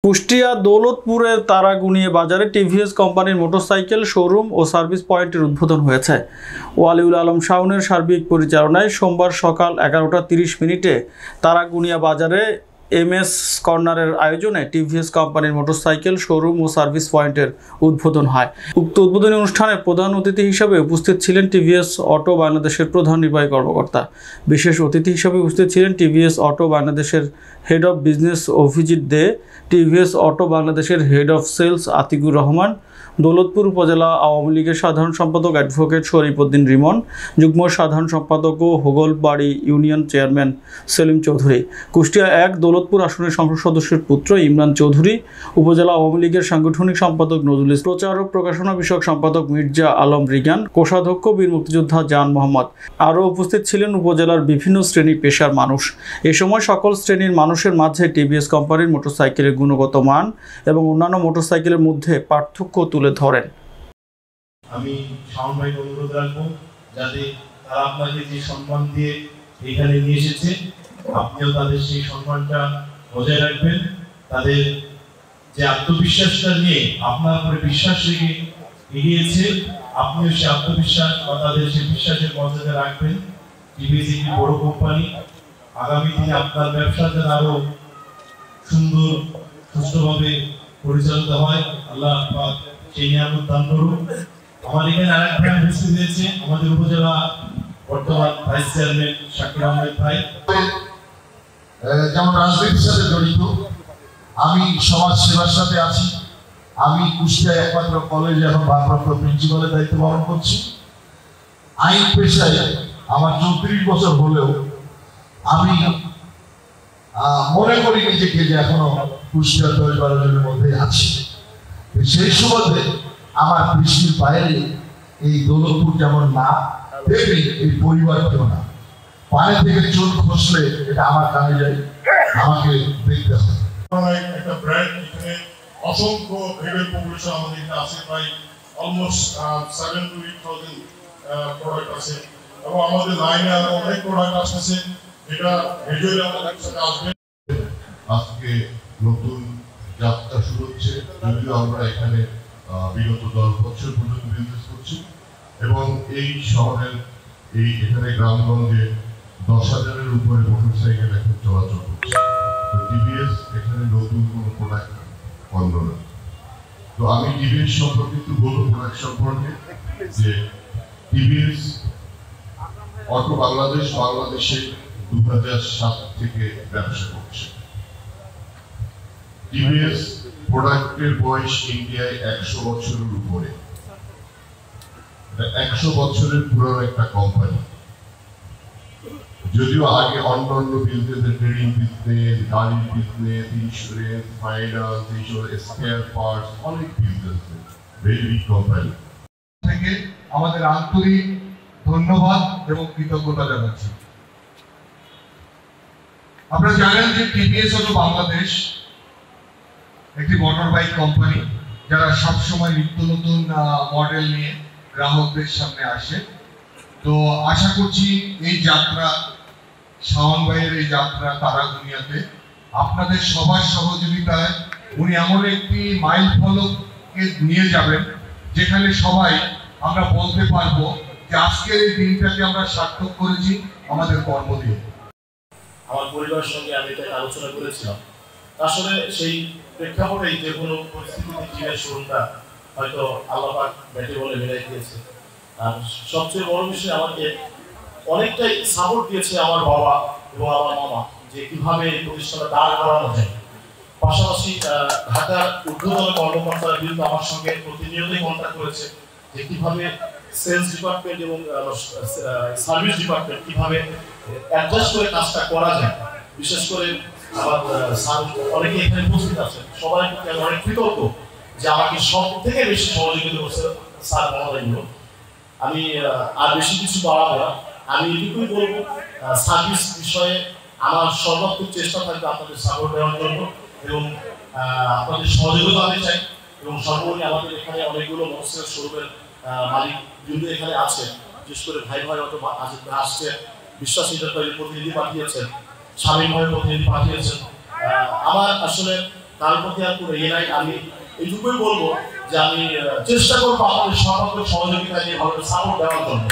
কুষ্টিয়া দৌলতপুরের তারাগুনিয়া বাজারে টিভিএস কোম্পানির motorcycle showroom ও service পয়েন্টের উদ্বোধন হয়েছে। ওয়ালিউল আলম শাওনের সার্বিক পরিচালনায় সোমবার সকাল 11:30 তারাগুনিয়া বাজারে এমএস কর্নারের আয়োজনে টিভিএস কোম্পানির মোটরসাইকেল শোরুম ও সার্ভিস পয়েন্টের উদ্বোধন হয়। উক্ত উদ্বোধনী অনুষ্ঠানে প্রধান অতিথি হিসেবে উপস্থিত ছিলেন টিভিএস অটো বাংলাদেশের প্রধান নির্বাহী কর্মকর্তা। বিশেষ অতিথি হিসেবে উপস্থিত ছিলেন টিভিএস অটো বাংলাদেশের head of business Abhijit De, TVS auto বাংলাদেশের head of sales Atikur Rahman, Daulatpur উপজেলা আওয়ামী লীগের সাধারণ সম্পাদক অ্যাডভোকেট শরীফ উদ্দিন রিমন, যুগ্ম সাধারণ সম্পাদক ও হোগলবাড়ি ইউনিয়ন চেয়ারম্যান সেলিম চৌধুরী, কুষ্টিয়া 1 দৌলতপুর আসনের সংসদ সদস্যের পুত্র ইমরান চৌধুরী, উপজেলা আওয়ামী লীগের সাংগঠনিক সম্পাদক নজরুল ইসলাম, প্রচার ও প্রকাশনা বিষয়ক সম্পাদক মির্জা আলম রিগান, কোষাধ্যক্ষ বীর মুক্তিযোদ্ধা জান মোহাম্মদ। আরও উপস্থিত ছিলেন উপজেলার বিভিন্ন শ্রেণী পেশার মানুষ। এ সময় সকল শ্রেণীর মানুষের মাঝে টিভিএস কোম্পানির মোটরসাইকেলের গুণগত মান এবং অন্যান্য মোটরসাইকেলের মধ্যে পার্থক্য তুলে ধরেন। আমি শাওন ভাইকে অনুরোধ রাখবো যাতে তারা আপনাকে যে সম্মান দিয়ে এখানে নিয়ে এসেছে আপনিও তাদের সেই সম্মানটা বজায় রাখবেন। তাদের যে আত্মবিশ্বাসটা নিয়ে আপনার উপরে বিশ্বাস রেখে এগিয়েছে আপনিও সে আত্মবিশ্বাস বা তাদের সেই বিশ্বাসের মর্যাদা রাখবেন। টিভিএস একটি বড় কোম্পানি, আগামী দিনে আপনার ব্যবসা যেন আরো সুন্দর সুষ্ঠুভাবে পরিচালিত হয়, আল্লাহ পাক সেই নিয়ামত দান করুন। আমাদের এখানে আরেক ভাই উপস্থিত হয়েছে, আমাদের উপজেলা বর্তমান ভাইস চেয়ারম্যান শাকির আহমেদ ভাই। যেমন রাজনীতির সাথে জড়িত, আমি সমাজ সেবার সাথে আছি। আমি কুষ্টিয়ায় একমাত্র কলেজে এখন ভারপ্রাপ্ত প্রিন্সিপালের দায়িত্ব পালন করছি। আইন পেশায় আমার 34 বছর হলেও আমি মনে করি নিজেকে যে এখনো কুষ্টিয়া 10-12 জনের মধ্যে আছি। সেই সুবাদে আমার বৃষ্টির বাইরে এই দৌলতপুর যেমন না, তেমনি এই পরিবারকেও না। পানি থেকে চোখ খসলে এটা আমার কানে যায়, আমাকে দেখতে হবে। একটা ব্র্যান্ড, এখানে অসংখ্য ভেবের পপুলেশন আমাদের এখানে আছে, প্রায় অলমোস্ট 7 to 8,000 প্রোডাক্ট আছে এবং আমাদের লাইনে আরো অনেক প্রোডাক্ট আসছে যেটা ভিডিওতে আমাদের সাথে আসবে। আজকে নতুন যাত্রা শুরু হচ্ছে, যদিও আমরা এখানে বিগত 10 বছর পর্যন্ত বিজনেস করছি এবং এই শহরের এখানে গ্রামগঞ্জে 10,000-এর উপরে মোটরসাইকেল এখন চলাচল করছে। তো টিভিএস এখানে নতুন কোনো প্রোডাক্ট বন্ধ না। তো আমি টিভিএস সম্পর্কে একটু বলবো, প্রোডাক্ট সম্পর্কে, যে টিভিএস অটো বাংলাদেশে 2007 থেকে ব্যবসা করছে। টিভিএস প্রোডাক্টের বয়স ইন্ডিয়ায় 100 বছরের উপরে। 100 বছরের পুরনো একটা কোম্পানি। যদিও আগে অন্যান্য বিজনেস, ট্রেডিং বিজনেস, গাড়ির বিজনেস, ইন্স্যুরেন্স, ফাইন্যান্স, এইসব স্পেয়ার পার্টস, অনেক বিজনেস, ভেরি বিগ কোম্পানি। থেকে আমাদের আন্তরিক ধন্যবাদ এবং কৃতজ্ঞতা জানাচ্ছি। আপনারা জানেন যে টিভিএস হলো বাংলাদেশ একটি মোটর বাইক কোম্পানি, যারা সবসময় নিত্য নতুন মডেল নিয়ে গ্রাহকদের সামনে আসে। তো আশা করছি এই যাত্রা, শাওন ভাইয়ের এই যাত্রা তারাগুনিয়াতে আপনাদের সবার সহযোগিতায় উনি এমন একটি মাইল ফলককে নিয়ে যাবেন যেখানে সবাই আমরা বলতে পারবো যে আজকের এই দিনটাকে আমরা সার্থক করেছি আমাদের কর্ম দিয়ে। আমার পরিবারের সঙ্গে আমি এটা আলোচনা করেছিলাম। আসলে সেই প্রেক্ষাপটে যে কোনো পরিস্থিতিতে টিভিএস শোরুমটা হয়তো আল্লাহ পাক ব্যাটে বলে মিলাই দিয়েছে। আর সবচেয়ে বড় বিষয়, আমাকে অনেকটাই সাপোর্ট দিয়েছে আমার বাবা এবং আমার মামা, যে কিভাবে এই প্রতিষ্ঠানটা দাঁড় করানো যায়। পাশাপাশি ঢাকার ঊর্ধ্বতন কর্মকর্তারা কিন্তু আমার সঙ্গে প্রতিনিয়তই কন্ট্যাক্ট করেছে যে কিভাবে সেলস ডিপার্টমেন্ট এবং সার্ভিস ডিপার্টমেন্ট কিভাবে অ্যাডজাস্ট করে কাজটা করা যায়। বিশেষ করে আমার অনেকে এখানে উপস্থিত আছে, সবাই অনেক কৃতজ্ঞ যে আমাকে সব থেকে বেশি সহযোগিতা করছে স্যার মহোদয়গুলো। আমি আর বেশি কিছু বাড়াবো না, আমি এটুকুই বলবো, সার্ভিস বিষয়ে আমার সর্বাত্মক চেষ্টা থাকবে আপনাদের সাপোর্ট দেওয়ার জন্য এবং আপনাদের সহযোগিতা আমি চাই। এবং সর্বোপরি আমাদের এখানে অনেকগুলো মোটরসাইকেল শোরুমের মালিক কিন্তু এখানে আছে, বিশেষ করে ভাই হয়তো আসছে, বিশ্বাস প্রতিনিধি পাঠিয়েছেন, স্বামী ভাই প্রতিনিধি পাঠিয়েছেন। আমার আসলে তার প্রতি আর কোনো ইয়ে নাই। আমি এইটুকুই বলবো যে আমি চেষ্টা করবো আপনাদের সর্বাত্মক সহযোগিতা নিয়ে ভালো সাপোর্ট দেওয়ার জন্য।